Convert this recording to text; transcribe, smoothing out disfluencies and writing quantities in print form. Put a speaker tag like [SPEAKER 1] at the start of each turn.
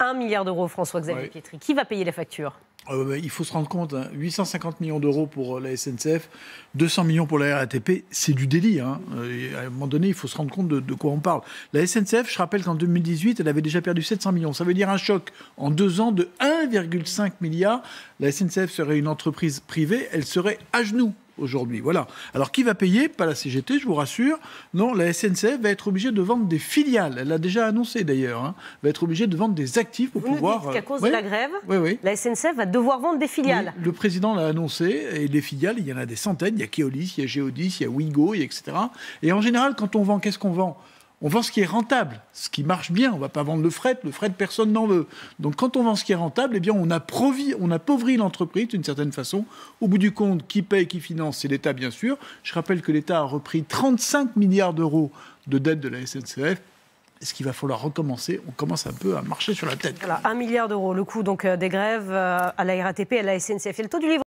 [SPEAKER 1] 1 milliard d'euros, François-Xavier Pietri. Qui va payer les factures ?
[SPEAKER 2] Il faut se rendre compte, 850 millions d'euros pour la SNCF, 200 millions pour la RATP, c'est du délire. Et à un moment donné, il faut se rendre compte de quoi on parle. La SNCF, je rappelle qu'en 2018, elle avait déjà perdu 700 millions. Ça veut dire un choc en 2 ans de 1,5 milliard. La SNCF serait une entreprise privée, elle serait à genoux aujourd'hui. Voilà. Alors, qui va payer ? Pas la CGT, je vous rassure. Non, la SNCF va être obligée de vendre des filiales. Elle l'a déjà annoncé d'ailleurs. Va être obligée de vendre des actifs pour pouvoir...
[SPEAKER 1] Vous nous dites qu'à cause de la grève, la SNCF va devoir vendre des filiales.
[SPEAKER 2] Oui, le président l'a annoncé. Et les filiales, il y en a des centaines. Il y a Keolis, il y a Geodis, il y a Ouigo, etc. Et en général, quand on vend, qu'est-ce qu'on vend ? On vend ce qui est rentable, ce qui marche bien. On ne va pas vendre le fret, personne n'en veut. Donc quand on vend ce qui est rentable, eh bien on appauvrit l'entreprise d'une certaine façon. Au bout du compte, qui paye, qui finance, c'est l'État bien sûr. Je rappelle que l'État a repris 35 milliards d'euros de dette de la SNCF. Est-ce qu'il va falloir recommencer ? On commence un peu à marcher sur la tête.
[SPEAKER 1] Voilà, 1 milliard d'euros, le coût donc, des grèves à la RATP et à la SNCF. Et le taux du livre